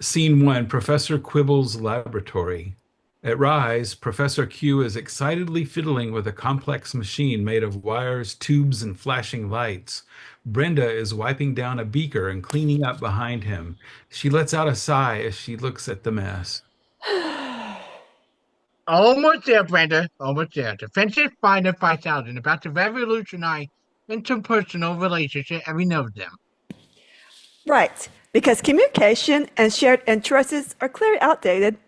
Scene 1, Professor Quibble's laboratory. At Rise, Professor Q is excitedly fiddling with a complex machine made of wires, tubes, and flashing lights. Brenda is wiping down a beaker and cleaning up behind him. She lets out a sigh as she looks at the mess. Almost there, Brenda. Almost there. The Friendship Finder 5000 about to revolutionize interpersonal relationships, and we know them. Right, because communication and shared interests are clearly outdated.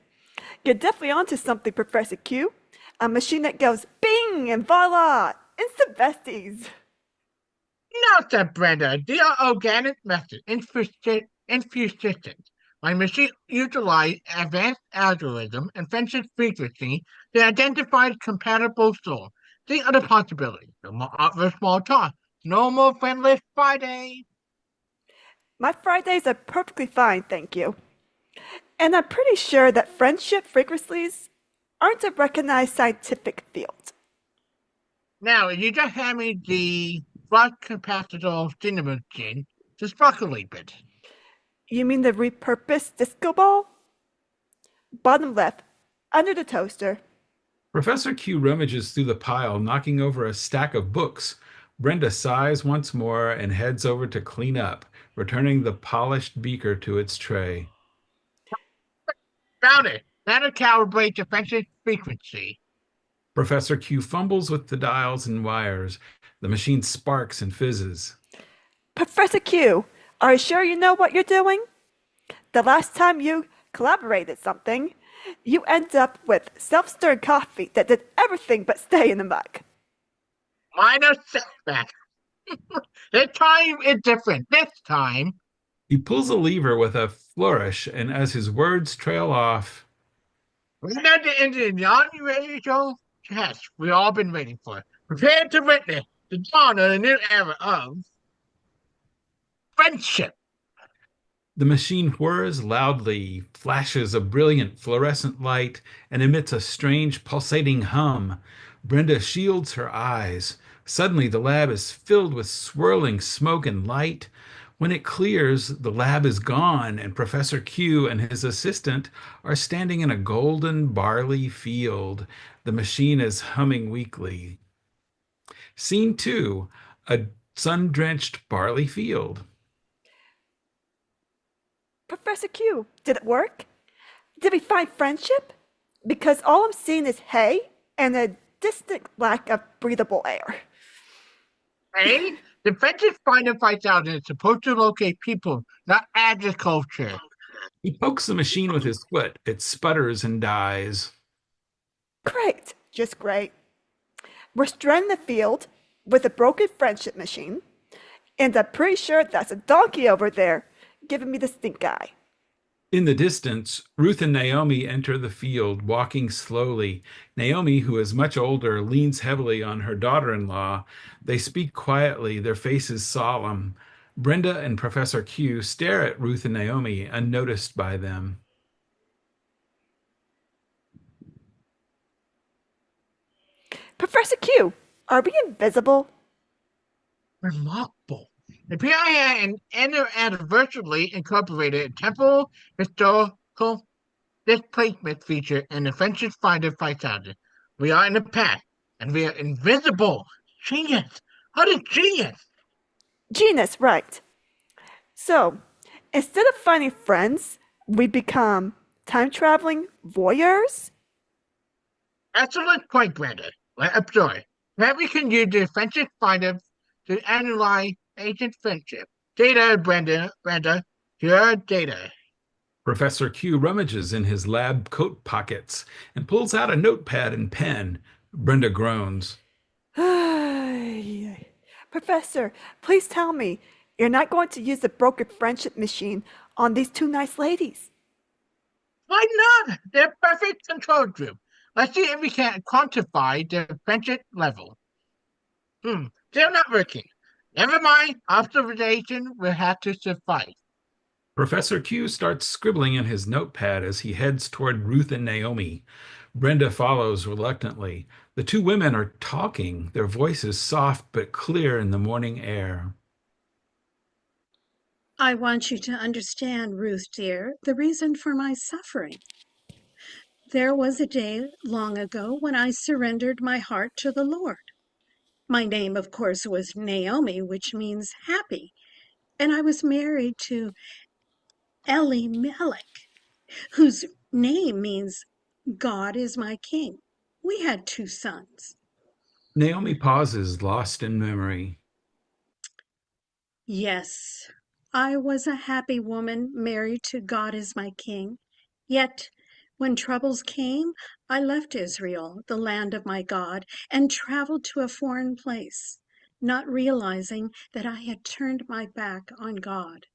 You're definitely onto something, Professor Q. A machine that goes bing and voila! Instant besties! Not that, Brenda. They are organic methods infused systems. My machine utilize advanced algorithm and friendship frequency to identify compatible souls. The other possibility. No more awkward small talk. No more friendless Friday. My Fridays are perfectly fine, thank you. And I'm pretty sure that friendship frequencies aren't a recognized scientific field. Now, you just hand me the flux capacitor cinema gin, the sparkly bit. You mean the repurposed disco ball? Bottom left, under the toaster. Professor Q rummages through the pile, knocking over a stack of books. Brenda sighs once more and heads over to clean up, returning the polished beaker to its tray. Found it. That'll calibrate the friendship frequency. Professor Q fumbles with the dials and wires. The machine sparks and fizzes. Professor Q, are you sure you know what you're doing? The last time you collaborated something, you end up with self-stirred coffee that did everything but stay in the mug. Minor setback. This time is different. This time, He pulls a lever with a flourish, and as his words trail off, we're at the end of the inaugural test we've all been waiting for. Prepare to witness the dawn of a new era of friendship. the machine whirs loudly, flashes a brilliant fluorescent light, and emits a strange pulsating hum. Brenda shields her eyes. Suddenly, the lab is filled with swirling smoke and light. When it clears, the lab is gone, and Professor Q and his assistant are standing in a golden barley field. The machine is humming weakly. Scene 2, a sun-drenched barley field. Professor Q, did it work? Did we find friendship? Because all I'm seeing is hay and a distinct lack of breathable air. Hey, the friendship finder 5000 is supposed to locate people, not agriculture. He pokes the machine with his foot. It sputters and dies. Great, just great. We're stranded in the field with a broken friendship machine, and I'm pretty sure that's a donkey over there giving me the stink eye. In the distance, Ruth and Naomi enter the field, walking slowly. Naomi, who is much older, leans heavily on her daughter-in-law. They speak quietly, their faces solemn. Brenda and Professor Q stare at Ruth and Naomi, unnoticed by them. Professor Q, are we invisible? Remarkable. The PIA anniversary incorporated a temporal historical displacement feature in the Friendship Finder 5000. We are in the past, and we are invisible. Genius! What a genius! Genus, right. So, instead of finding friends, we become time traveling voyeurs? Excellent point, Brenda. Let's observe. Now we can use the Friendship Finder to analyze ancient friendship. Data, Brenda, your data. Professor Q rummages in his lab coat pockets and pulls out a notepad and pen. Brenda groans. Professor, please tell me you're not going to use the broken friendship machine on these two nice ladies. Why not? They're perfect control group. Let's see if we can quantify their friendship level. They're not working. Never mind. Observation will have to suffice. Professor Q starts scribbling in his notepad as he heads toward Ruth and Naomi. Brenda follows reluctantly. The two women are talking, their voices soft but clear in the morning air. I want you to understand, Ruth dear, the reason for my suffering. There was a day long ago when I surrendered my heart to the Lord. My name, of course, was Naomi, which means happy, and I was married to Elimelech, whose name means God is my king. We had 2 sons. Naomi pauses, lost in memory. Yes, I was a happy woman married to God as my king. Yet, when troubles came, I left Israel, the land of my God, and traveled to a foreign place, not realizing that I had turned my back on God.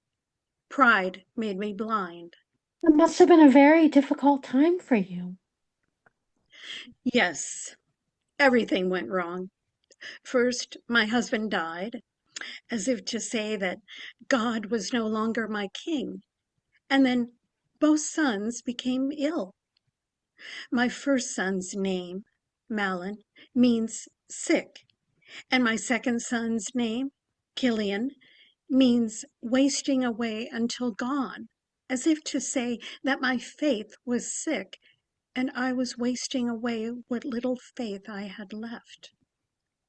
Pride made me blind. It must have been a very difficult time for you. Yes, everything went wrong. First, my husband died, as if to say that God was no longer my king. And then both sons became ill. My first son's name, Malin, means sick, and my second son's name, Killian, means wasting away until gone, as if to say that my faith was sick and I was wasting away what little faith I had left.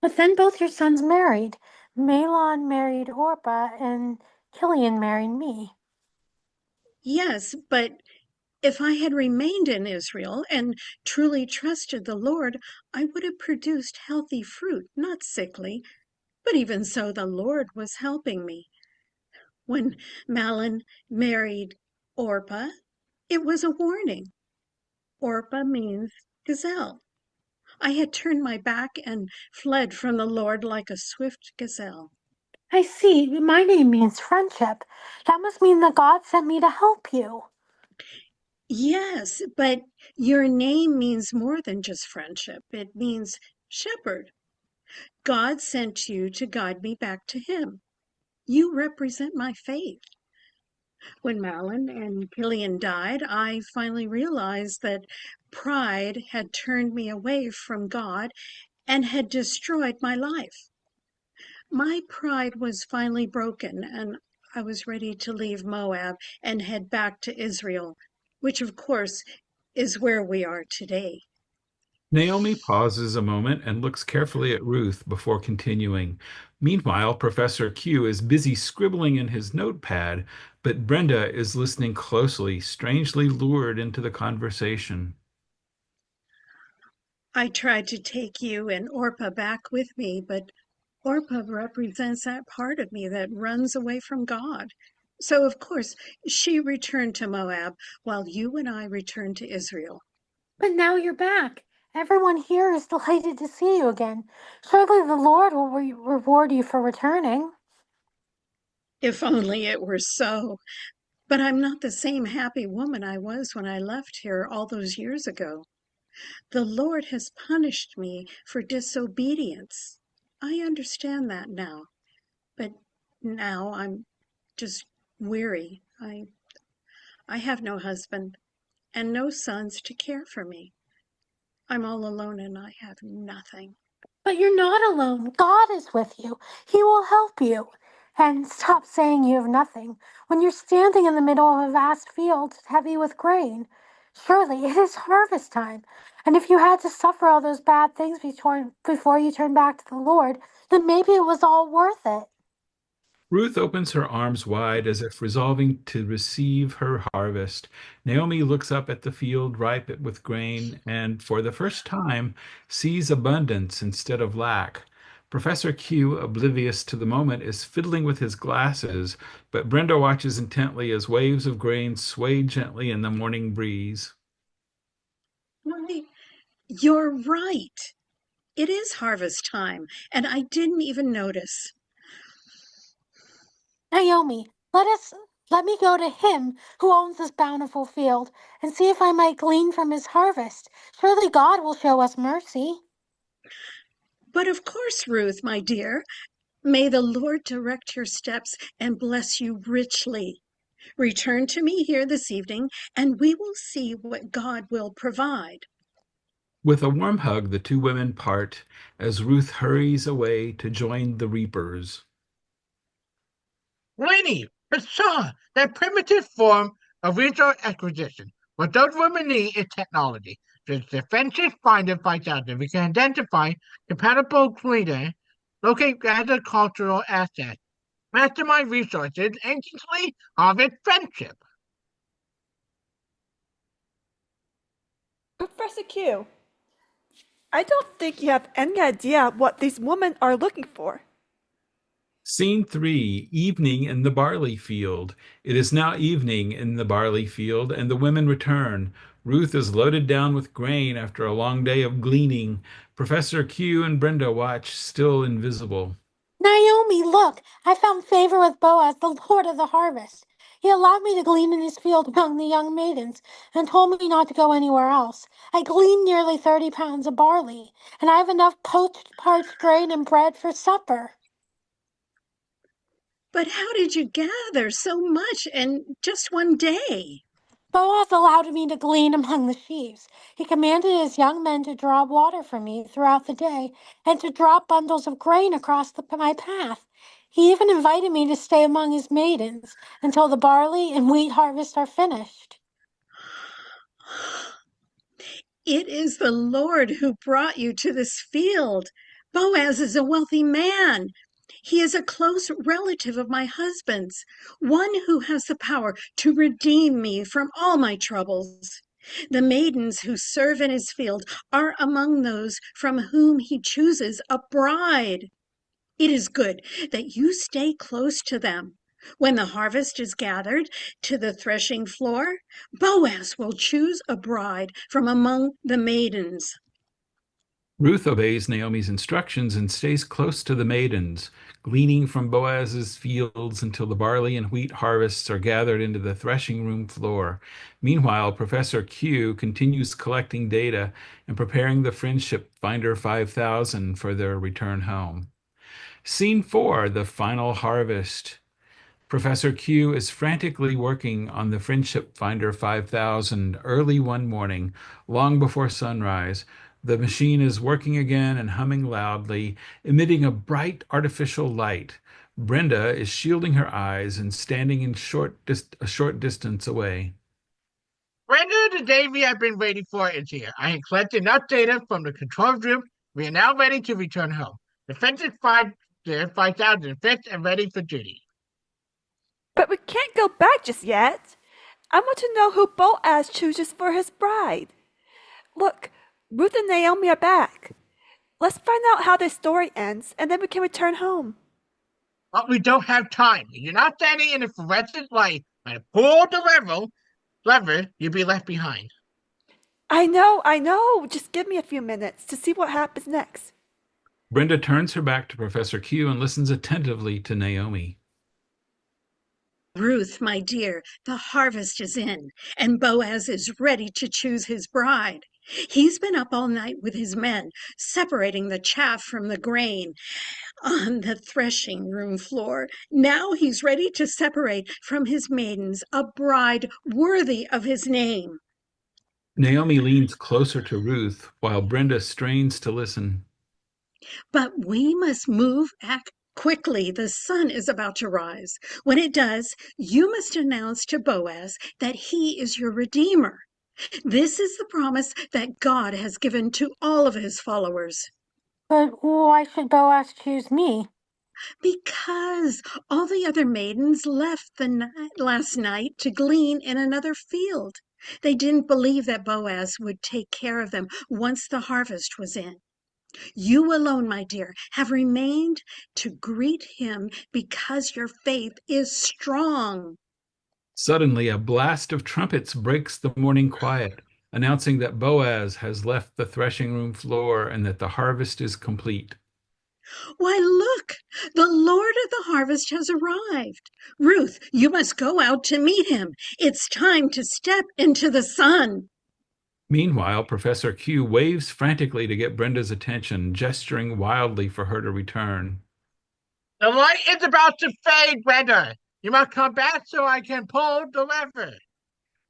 But then both your sons married. Malon married Orpah, and Killian married me. Yes, but if I had remained in Israel and truly trusted the Lord, I would have produced healthy fruit, not sickly. But even so, the Lord was helping me. When Malin married Orpah, it was a warning. Orpah means gazelle. I had turned my back and fled from the Lord like a swift gazelle. I see. My name means friendship. That must mean that God sent me to help you. Yes, but your name means more than just friendship. It means shepherd. God sent you to guide me back to him. You represent my faith. When Malin and Killian died, I finally realized that pride had turned me away from God and had destroyed my life. My pride was finally broken, and I was ready to leave Moab and head back to Israel, which of course is where we are today. Naomi pauses a moment and looks carefully at Ruth before continuing. Meanwhile, Professor Q is busy scribbling in his notepad, but Brenda is listening closely, strangely lured into the conversation. I tried to take you and Orpah back with me, but Orpah represents that part of me that runs away from God. So, of course, she returned to Moab while you and I returned to Israel. But now you're back. Everyone here is delighted to see you again. Surely the Lord will reward you for returning. If only it were so. But I'm not the same happy woman I was when I left here all those years ago. The Lord has punished me for disobedience. I understand that now. But now I'm just weary. I have no husband and no sons to care for me. I'm all alone and I have nothing. But you're not alone. God is with you. He will help you. And stop saying you have nothing when you're standing in the middle of a vast field heavy with grain. Surely it is harvest time. And if you had to suffer all those bad things before you turn back to the Lord, then maybe it was all worth it. Ruth opens her arms wide as if resolving to receive her harvest. Naomi looks up at the field ripe with grain and, for the first time, sees abundance instead of lack. Professor Q, oblivious to the moment, is fiddling with his glasses, but Brenda watches intently as waves of grain sway gently in the morning breeze. Why, you're right. It is harvest time, and I didn't even notice. Naomi, let me go to him who owns this bountiful field and see if I might glean from his harvest. Surely God will show us mercy. But of course, Ruth, my dear, may the Lord direct your steps and bless you richly. Return to me here this evening, and we will see what God will provide. With a warm hug, the two women part as Ruth hurries away to join the reapers. Lady, Sure, the primitive form of resource acquisition. What those women need is technology. The Friendship Finder finds out that we can identify compatible cleaner, locate agricultural assets, mastermind resources, and instantly harvest friendship. Professor Q, I don't think you have any idea what these women are looking for. Scene 3, evening in the barley field. It is now evening in the barley field, and the women return. Ruth is loaded down with grain after a long day of gleaning. Professor Q and Brenda watch, still invisible. Naomi, look, I found favor with Boaz, the Lord of the harvest. He allowed me to glean in his field among the young maidens, and told me not to go anywhere else. I gleaned nearly 30 pounds of barley, and I have enough poached, parched grain and bread for supper. But how did you gather so much in just one day? Boaz allowed me to glean among the sheaves. He commanded his young men to draw water for me throughout the day and to drop bundles of grain across my path. He even invited me to stay among his maidens until the barley and wheat harvest are finished. It is the Lord who brought you to this field. Boaz is a wealthy man. He is a close relative of my husband's, one who has the power to redeem me from all my troubles. The maidens who serve in his field are among those from whom he chooses a bride. It is good that you stay close to them. When the harvest is gathered to the threshing floor, Boaz will choose a bride from among the maidens. Ruth obeys Naomi's instructions and stays close to the maidens, gleaning from Boaz's fields until the barley and wheat harvests are gathered into the threshing room floor. Meanwhile, Professor Q continues collecting data and preparing the Friendship Finder 5000 for their return home. Scene 4, the final harvest. Professor Q is frantically working on the Friendship Finder 5000 early one morning, long before sunrise. The machine is working again and humming loudly, emitting a bright artificial light. Brenda is shielding her eyes and standing a short distance away. Brenda, the day we have been waiting for is here. I have collected enough data from the control room. We are now ready to return home. The Friendship Finder 5000 is fit and ready for duty. But we can't go back just yet. I want to know who Boaz chooses for his bride. Look, Ruth and Naomi are back. Let's find out how this story ends, and then we can return home. But we don't have time. If you're not standing in the fluorescent light and pull the lever, you'll be left behind. I know. Just give me a few minutes to see what happens next. Brenda turns her back to Professor Q and listens attentively to Naomi. Ruth, my dear, the harvest is in, and Boaz is ready to choose his bride. He's been up all night with his men, separating the chaff from the grain on the threshing room floor. Now he's ready to separate from his maidens a bride worthy of his name. Naomi leans closer to Ruth while Brenda strains to listen. But we must move quickly. The sun is about to rise. When it does, you must announce to Boaz that he is your redeemer. This is the promise that God has given to all of his followers. But why should Boaz choose me? Because all the other maidens left last night to glean in another field. They didn't believe that Boaz would take care of them once the harvest was in. You alone, my dear, have remained to greet him because your faith is strong. Suddenly, a blast of trumpets breaks the morning quiet, announcing that Boaz has left the threshing room floor and that the harvest is complete. Why, look, the Lord of the harvest has arrived. Ruth, you must go out to meet him. It's time to step into the sun. Meanwhile, Professor Q waves frantically to get Brenda's attention, gesturing wildly for her to return. The light is about to fade, Brenda. You must come back so I can pull the lever.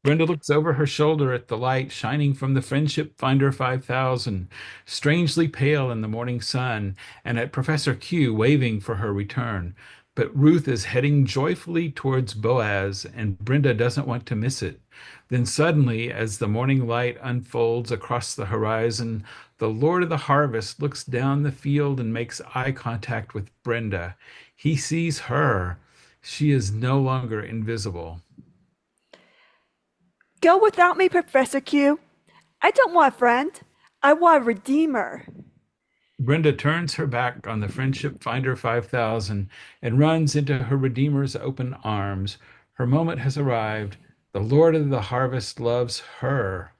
Brenda looks over her shoulder at the light shining from the Friendship Finder 5000, strangely pale in the morning sun, and at Professor Q waving for her return. But Ruth is heading joyfully towards Boaz, and Brenda doesn't want to miss it. Then suddenly, as the morning light unfolds across the horizon, the Lord of the harvest looks down the field and makes eye contact with Brenda. He sees her. She is no longer invisible. Go without me, Professor Q. I don't want a friend. I want a redeemer. Brenda turns her back on the Friendship Finder 5000 and runs into her Redeemer's open arms. Her moment has arrived. The Lord of the harvest loves her.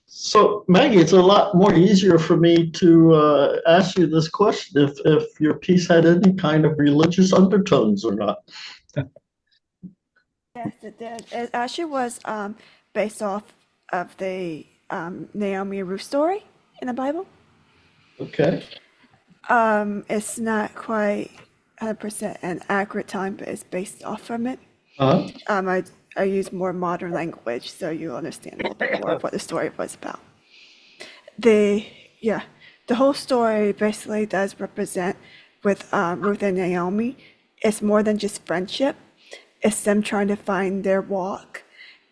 So, Maggie, it's a lot more easier for me to ask you this question if your piece had any kind of religious undertones or not. Yes, it did. It actually was based off of the Naomi and Ruth story in the Bible. Okay. It's not quite 100% an accurate time, but it's based off from it. Uh-huh. I use more modern language so you understand a little bit more of what the story was about. The whole story basically does represent with Ruth and Naomi. It's more than just friendship. It's them trying to find their walk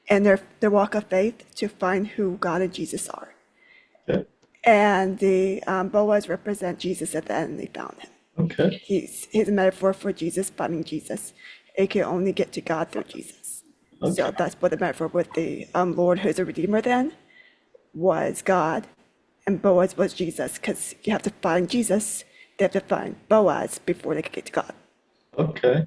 and their walk of faith to find who God and Jesus are. Okay. And the Boaz represent Jesus at the end. They found him. Okay. He's a metaphor for Jesus finding Jesus. It can only get to God through Jesus. Okay. So that's what the metaphor with the Lord who's a redeemer then was God, and Boaz was Jesus, because you have to find Jesus, they have to find Boaz before they can get to God. Okay.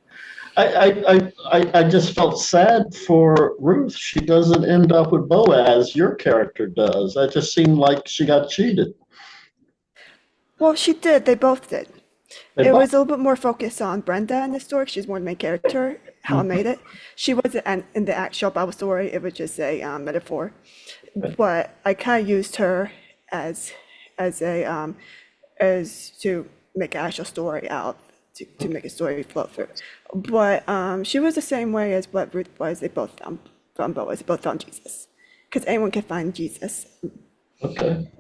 I just felt sad for Ruth. She doesn't end up with Boaz. Your character does. That just seemed like she got cheated. Well, she did. They both did. They It both- was a little bit more focused on Brenda in the story. She's more the main character, how I made it. She wasn't in the actual Bible story. It was just a metaphor. But I kind of used her as a as to make an actual story out to make a story flow through. But she was the same way as what Ruth was. They both found Boaz. They both found Jesus, because anyone can find Jesus. Okay.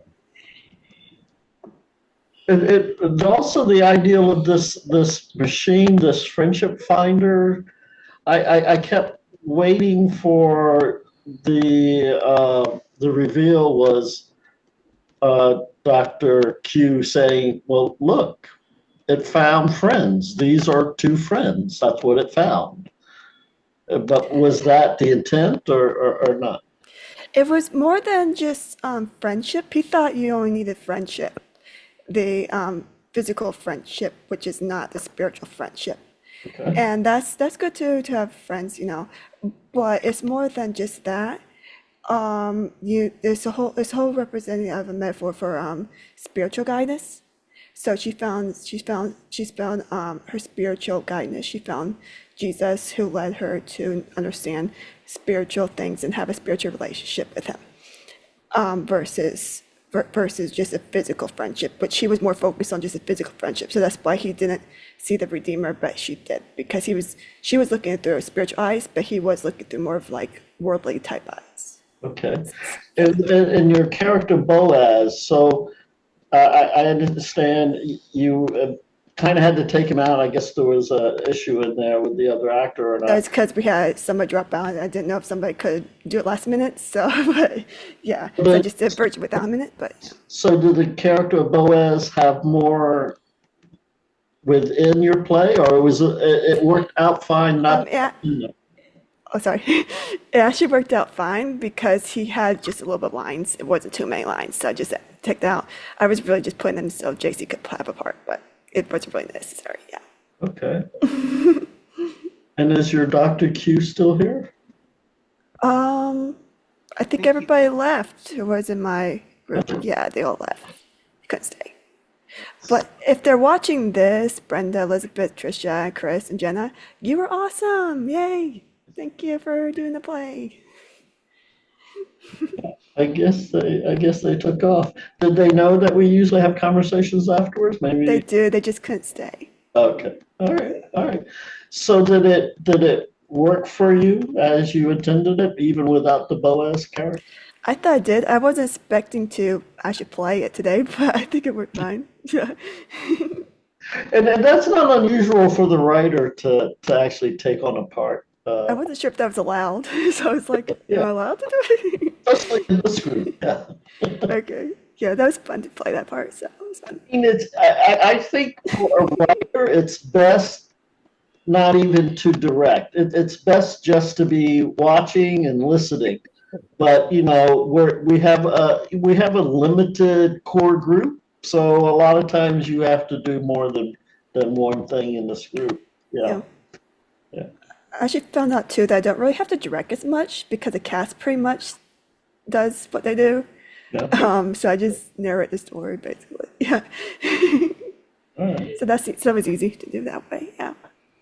It also the ideal of this machine, this friendship finder. I kept waiting for the reveal was Dr. Q saying, "Well, look, it found friends. These are two friends. That's what it found." But was that the intent or not? It was more than just friendship. He thought you only needed friendship, the physical friendship, which is not the spiritual friendship. Okay. And that's good to have friends, but it's more than just that. There's a whole representative of a metaphor for spiritual guidance. So she's found her spiritual guidance. She found Jesus, who led her to understand spiritual things and have a spiritual relationship with him, versus just a physical friendship. But she was more focused on just a physical friendship. So that's why he didn't see the Redeemer, but she did, because she was looking through spiritual eyes, but he was looking through more of like worldly type eyes. Okay. And your character Boaz, so I understand you kind of had to take him out. I guess there was an issue in there with the other actor or not. That's because we had somebody drop out. I didn't know if somebody could do it last minute. So, but yeah, so I just did a version without a minute. But yeah. So did the character of Boaz have more within your play, or was it worked out fine? Not. Yeah. Oh, sorry. It actually worked out fine because he had just a little bit of lines. It wasn't too many lines, so I just took that out. I was really just putting them so JC could have a part, but it wasn't really necessary. Yeah. Okay. And is your Dr. Q still here? I think everybody left who was in my group. Yeah, they all left. They couldn't stay. But if they're watching this, Brenda, Elizabeth, Trisha, Chris, and Jenna, you were awesome. Yay. Thank you for doing the play. I guess they took off. Did they know that we usually have conversations afterwards? Maybe. They do. They just couldn't stay. Okay. All right. All right. So did it work for you as you intended it, even without the Boaz character? I thought I did. I wasn't expecting to actually play it today, but I think it worked fine. Yeah. And that's not unusual for the writer to actually take on a part. I wasn't sure if that was allowed, so I was like, am Yeah, I allowed to do it? especially in this group. Yeah. Okay. Yeah, that was fun to play that part, so it was fun. I mean, I think for a writer, it's best not even to direct. It's best just to be watching and listening. But we have a limited core group, so a lot of times you have to do more than one thing in this group. Yeah. Yeah. Yeah. I actually found out too that I don't really have to direct as much because the cast pretty much does what they do. Yeah. So I just narrate the story basically. Yeah. All right. So that was easy to do that way. Yeah.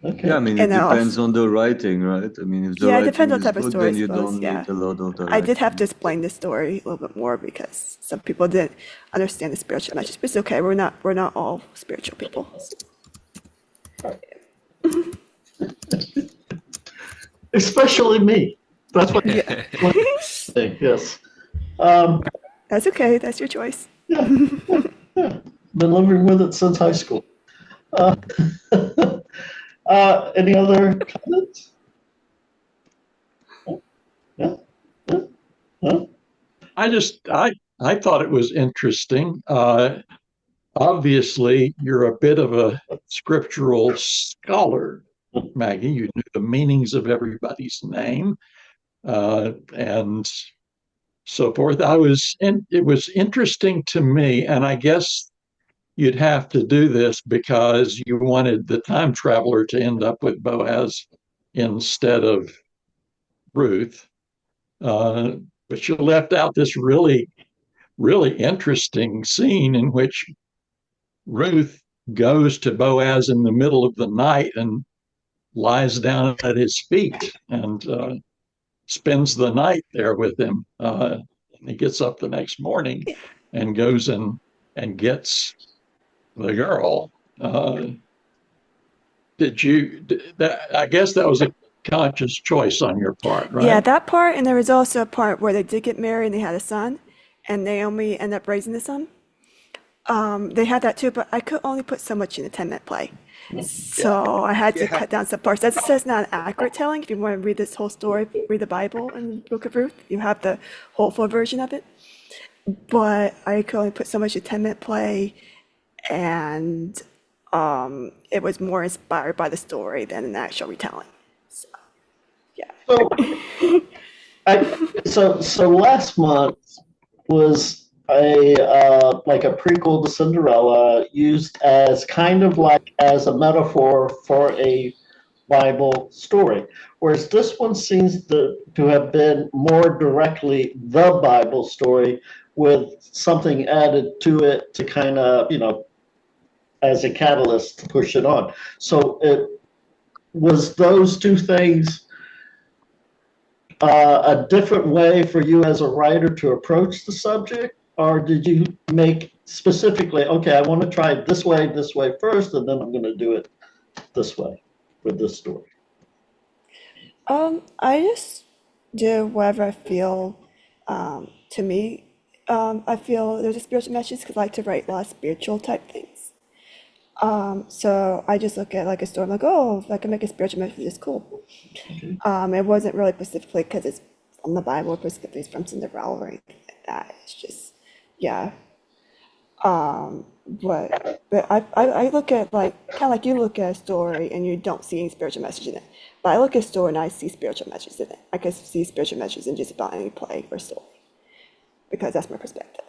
Okay. Yeah, I mean, it And depends on the writing, right? I mean, if the yeah, it writing depends on is the type of good, story, I then you suppose. don't Yeah. need a lot of I did have to directing. explain the story a little bit more because some people didn't understand the spiritual message. But it's okay. We're not all spiritual people. Especially me. That's what Yeah. I think. Yes. Um, That's okay. That's your choice. yeah. Yeah. Been living with it since high school. Uh, any other comments? Yeah. Yeah. Huh? I thought it was interesting. Obviously, you're a bit of a scriptural scholar, Maggie. You knew the meanings of everybody's name, and so forth. It was interesting to me, and I guess you'd have to do this because you wanted the time traveler to end up with Boaz instead of Ruth. But you left out this really, really interesting scene in which Ruth goes to Boaz in the middle of the night and lies down at his feet and spends the night there with him. And he gets up the next morning and goes and gets the girl. I guess that was a conscious choice on your part, right? Yeah, that part, and there was also a part where they did get married and they had a son, and Naomi ended up raising the son. They had that too, but I could only put so much in a 10-minute play. So I had to cut down some parts. That's just not an accurate telling. If you want to read this whole story, read the Bible and the Book of Ruth, you have the whole full version of it. But I could only put so much in a 10-minute play, and it was more inspired by the story than an actual retelling. So, yeah. So last month was like a prequel to Cinderella, used as kind of like as a metaphor for a Bible story, whereas this one seems to have been more directly the Bible story with something added to it to kind of, as a catalyst to push it on. So it was those two things a different way for you as a writer to approach the subject, or did you make specifically, okay, I want to try it this way first, and then I'm going to do it this way with this story? I just do whatever I feel. To me, I feel there's a spiritual message because I like to write a lot of spiritual type things. So I just look at like a story, I'm like, oh, if I can make a spiritual message, it's cool. It wasn't really specifically because it's from the Bible, or specifically it's from Cinderella or anything like that. It's just, yeah. But I look at like kind of like you look at a story and you don't see any spiritual message in it. But I look at a story and I see spiritual messages in it. I can see spiritual messages in just about any play or story because that's my perspective.